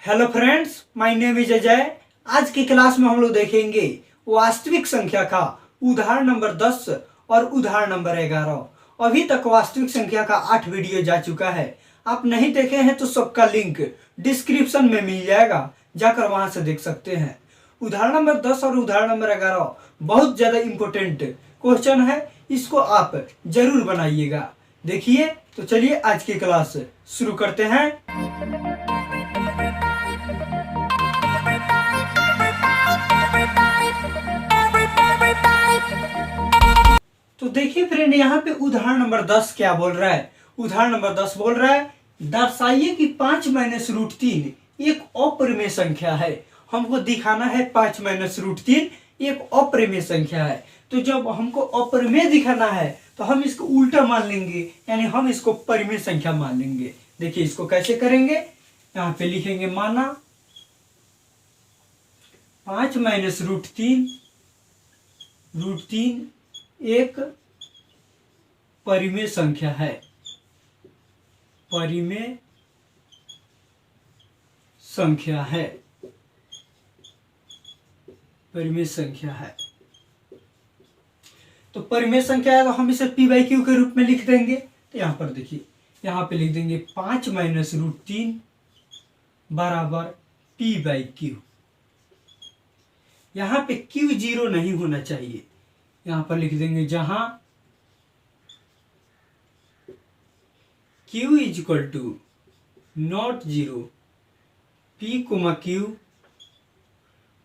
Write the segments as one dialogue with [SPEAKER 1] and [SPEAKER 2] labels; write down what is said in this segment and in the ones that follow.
[SPEAKER 1] Hello friends, my name is Ajay. आज की class में हम लोग देखेंगे वास्तविक संख्या का उदाहरण नंबर 10 और उदाहरण नंबर 11। अभी तक वास्तविक संख्या का 8 वीडियो जा चुका है। आप नहीं देखे हैं तो सबका लिंक डिस्क्रिप्शन में मिल जाएगा, जाकर वहां से देख सकते हैं। उदाहरण नंबर 10 और उदाहरण नंबर 11 बहुत ज्यादा इंपॉर्टेंट क्वेश्चन है, इसको आप जरूर बनाइएगा। देखिए तो चलिए आज की क्लास शुरू करते हैं। तो देखिए फ्रेंड, यहाँ पे उदाहरण नंबर 10 क्या बोल रहा है। उदाहरण नंबर 10 बोल रहा है, दर्शाइए कि 5 माइनस रूट 3 एक अपरिमेय संख्या है। हमको दिखाना है 5 माइनस रूट 3 एक अपरिमेय संख्या है। तो जब हमको अपरिमेय दिखाना है तो हम इसको उल्टा मान लेंगे, यानी हम इसको परिमेय संख्या मान लेंगे। देखिए इसको कैसे करेंगे, यहाँ पे लिखेंगे माना 5 माइनस रूट 3 एक परिमेय संख्या है। परिमेय संख्या है, परिमेय संख्या है। तो परिमेय संख्या है तो हम इसे p बाई क्यू के रूप में लिख देंगे। तो यहाँ पर देखिए, यहाँ पे लिख देंगे 5 माइनस रूट 3 बराबर p बाई क्यू। यहाँ पे q 0 नहीं होना चाहिए, यहाँ पर लिख देंगे जहां q is equal to not 0, p comma q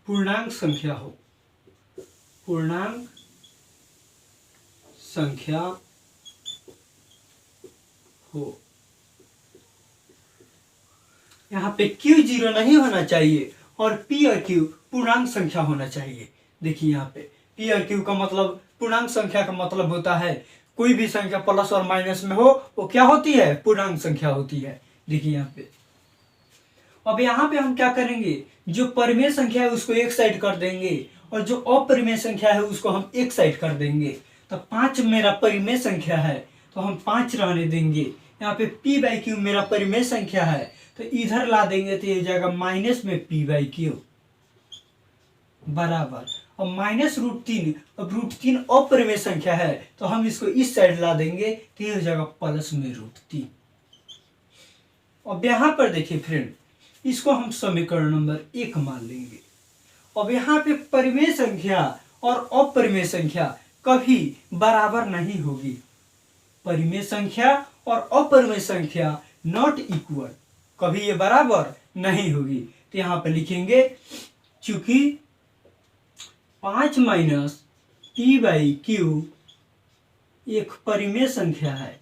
[SPEAKER 1] पूर्णांक संख्या हो, पूर्णांक संख्या हो। यहाँ पे q 0 नहीं होना चाहिए और p और q पूर्णांक संख्या होना चाहिए। देखिए यहाँ पे p और q का मतलब, पूर्णांक संख्या का मतलब होता है कोई भी संख्या प्लस और माइनस में हो वो क्या होती है, पूर्णांक संख्या होती है। देखिए यहाँ पे, अब यहाँ पे हम क्या करेंगे, जो परिमेय संख्या है उसको एक साइड कर देंगे और जो अपरिमेय संख्या है उसको हम एक साइड कर देंगे। तो 5 मेरा परिमेय संख्या है तो हम 5 रहने देंगे। यहाँ पे p बाई क्यू मेरा परिमेय संख्या है तो इधर ला देंगे तो ये जाएगा माइनस में p बाई क्यू बराबर, और माइनस रूट 3, अब रूट 3 अपरिमेय संख्या है तो हम इसको इस साइड ला देंगे तो ये हो जाएगा प्लस में रूट 3। अब यहाँ पर देखिए फ्रेंड, इसको हम समीकरण नंबर 1 मान लेंगे। अब यहाँ पे परिमेय संख्या और अपरिमेय संख्या कभी बराबर नहीं होगी। परिमेय संख्या और अपरिमेय संख्या नॉट इक्वल, कभी ये बराबर नहीं होगी। तो यहाँ पे लिखेंगे चूंकि 5 माइनस p बाई क्यू एक परिमेय संख्या है,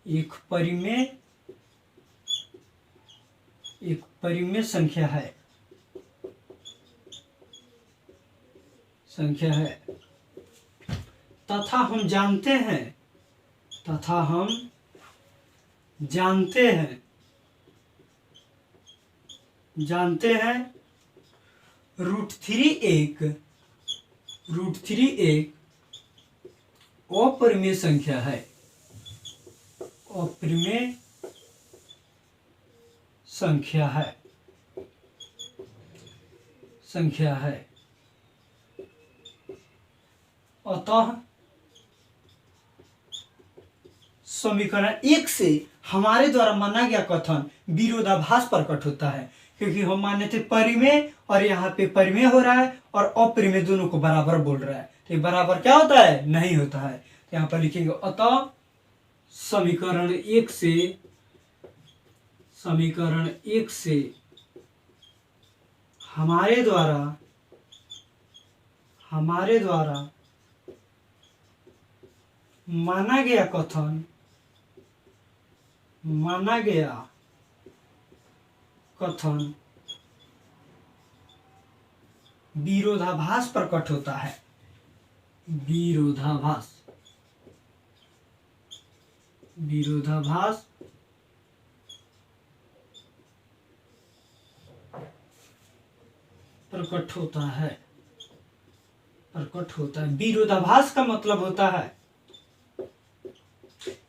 [SPEAKER 1] एक परिमेय संख्या है, तथा हम जानते हैं रूट थ्री एक अपरिमेय संख्या है, अपरिमेय संख्या है। अतः समीकरण 1 से हमारे द्वारा माना गया कथन विरोधाभास प्रकट होता है, क्योंकि हम माने थे परिमेय और यहाँ पे परिमेय हो रहा है और अपरिमेय दोनों को बराबर बोल रहा है। तो बराबर क्या होता है, नहीं होता है। तो यहाँ पर लिखेंगे अतः समीकरण 1 से हमारे द्वारा माना गया कथन विरोधाभास प्रकट होता है। विरोधाभास प्रकट होता है। विरोधाभास का मतलब होता है,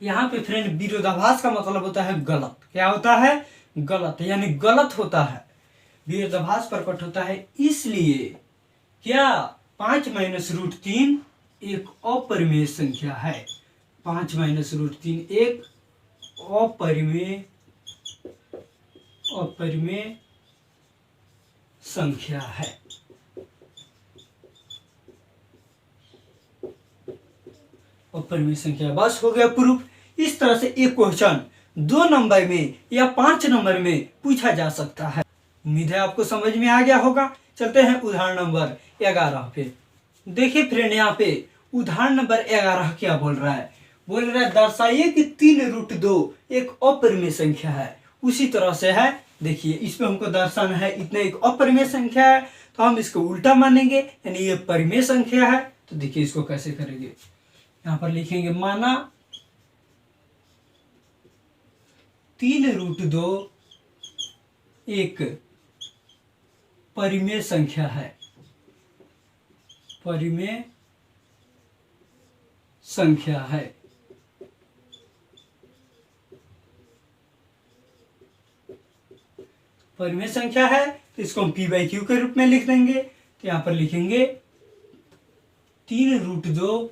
[SPEAKER 1] यहाँ पे फ्रेंड विरोधाभास का मतलब होता है गलत। क्या होता है? गलत है, यानी गलत होता है, विरोधाभास प्रकट होता है। इसलिए क्या 5 - √3 एक अपरिमेय संख्या है। 5 - √3 एक अपरिमेय संख्या है। अपरिमेय संख्या, बस हो गया प्रूफ। इस तरह से एक क्वेश्चन 2 नंबर में या 5 नंबर में पूछा जा सकता है। उम्मीद है आपको समझ में आ गया होगा। चलते हैं उदाहरण नंबर 11 पे। देखिए फ्रेंड, यहाँ पे उदाहरण नंबर 11 क्या बोल रहा है। बोल रहा है दर्शाइए कि 3√2 एक अपरिमेय संख्या है। उसी तरह से है, देखिए इसमें हमको दर्शाना है इतना एक अपरिमेय संख्या है, तो हम इसको उल्टा मानेंगे, यानी ये परिमेय संख्या है। तो देखिए इसको कैसे करेंगे, यहाँ पर लिखेंगे माना 3√2 एक परिमेय संख्या है। परिमेय संख्या है। परिमेय संख्या है तो इसको हम p/q के रूप में लिख देंगे। तो यहां पर लिखेंगे 3√2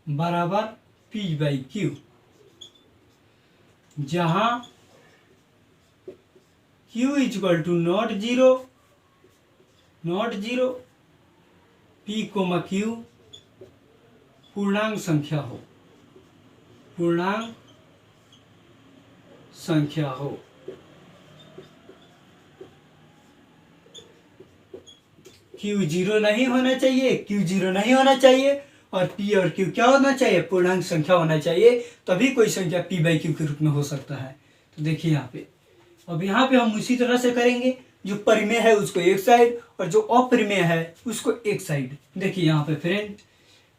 [SPEAKER 1] बराबर p/q, जहां q = not zero, p, q पूर्णांक संख्या हो, पूर्णांक संख्या हो। q 0 नहीं होना चाहिए, q 0 नहीं होना चाहिए, और p और q क्या होना चाहिए, पूर्णांक संख्या होना चाहिए, तभी कोई संख्या p/q के रूप में हो सकता है। तो देखिए यहाँ पे, अब यहाँ पे हम उसी तरह से करेंगे, जो परिमेय है उसको एक साइड और जो अपरिमेय है उसको एक साइड। देखिए यहाँ पे फ्रेंड,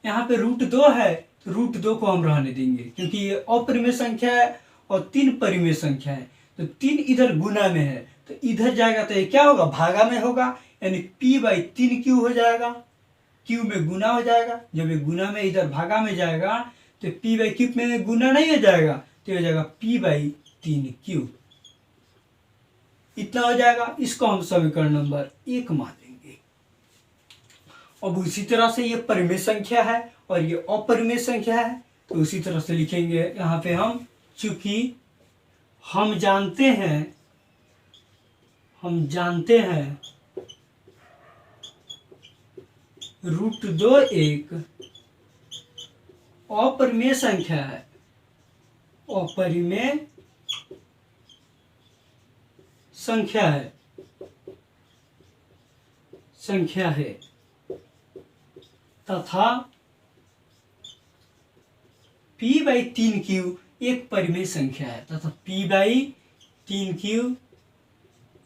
[SPEAKER 1] यहाँ पे √2 है तो √2 को हम रहने देंगे, क्योंकि ये अपरिमेय संख्या है और 3 परिमेय संख्या है। तो 3 इधर गुना में है तो इधर जाएगा तो ये क्या होगा, भागा में होगा, यानी p/3q हो जाएगा। q में गुना हो जाएगा, जब ये गुना में इधर भागा में जाएगा तो p/q में गुना नहीं हो जाएगा, तो हो जाएगा p/3q, इतना हो जाएगा। इसको हम समीकरण नंबर 1 मान लेंगे। अब उसी तरह से ये परिमेय संख्या है और ये अपरिमेय संख्या है, तो उसी तरह से लिखेंगे यहाँ पे हम, चूंकि हम जानते हैं √2 एक अपरिमेय संख्या है, अपरिमेय संख्या है तथा p/3q एक परिमेय संख्या है, तथा p/3q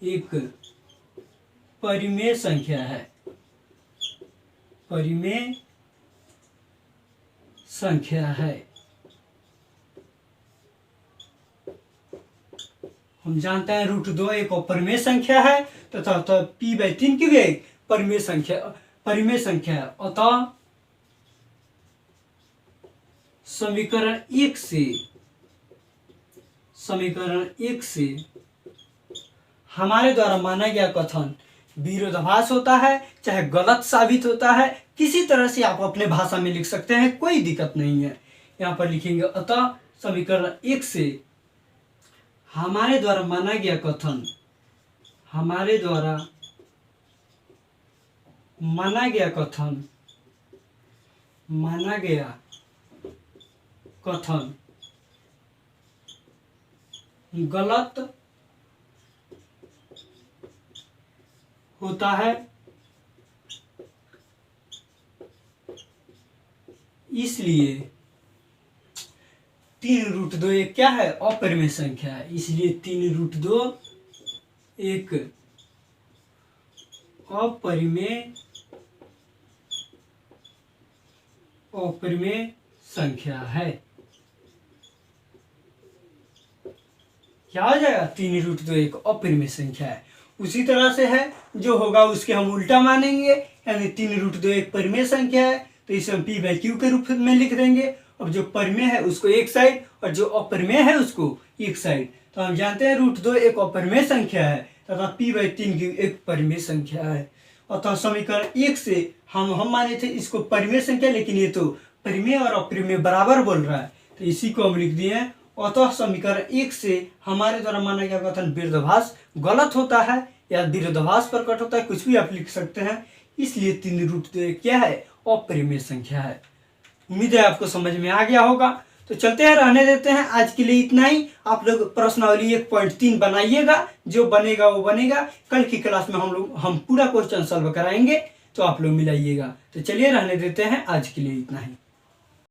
[SPEAKER 1] एक परिमेय संख्या है, परिमेय संख्या है। हम जानते हैं √2 एक अपरिमेय संख्या है तथा p/3q एक परिमेय संख्या है। अतः समीकरण 1 से हमारे द्वारा माना गया कथन विरोधाभास होता है, चाहे गलत साबित होता है, किसी तरह से आप अपने भाषा में लिख सकते हैं, कोई दिक्कत नहीं है। यहाँ पर लिखेंगे अतः समीकरण 1 से हमारे द्वारा माना गया कथन, हमारे द्वारा माना गया कथन गलत होता है, इसलिए 3√2 एक क्या है, अपरिमेय संख्या है, इसलिए 3√2 एक अपरिमेय संख्या है। क्या हो जाएगा, 3√2 एक अपरिमेय संख्या है। उसी तरह से है, जो होगा उसके हम उल्टा मानेंगे, यानी 3√2 एक परिमेय संख्या है तो इसे हम p/q के रूप में लिख देंगे। अब जो परिमेय है उसको एक साइड और जो अपरिमेय है उसको एक साइड। तो हम जानते हैं √2 एक अपरिमेय संख्या है तथा p/3 की एक परिमेय संख्या है। अतः समीकरण 1 से हम माने थे इसको परिमेय संख्या, लेकिन ये तो परिमेय और अपरिमेय बराबर बोल रहा है, तो इसी को हम लिख दिए हैं। अतः समीकरण 1 से हमारे द्वारा माना गया कथन विरोधाभास गलत होता है या विरोधाभास प्रकट होता है, कुछ भी आप लिख सकते हैं। इसलिए 3√2 क्या है? अपरिमेय संख्या है। उम्मीद है आपको समझ में आ गया होगा। तो चलते हैं, रहने देते हैं। आज के लिए इतना ही। आप लोग प्रश्नावली 1.3 बनाइएगा, जो बनेगा वो बनेगा। कल की क्लास में हम पूरा क्वेश्चन सॉल्व कराएंगे, तो आप लोग मिलाइएगा। तो चलिए रहने देते हैं, आज के लिए इतना ही।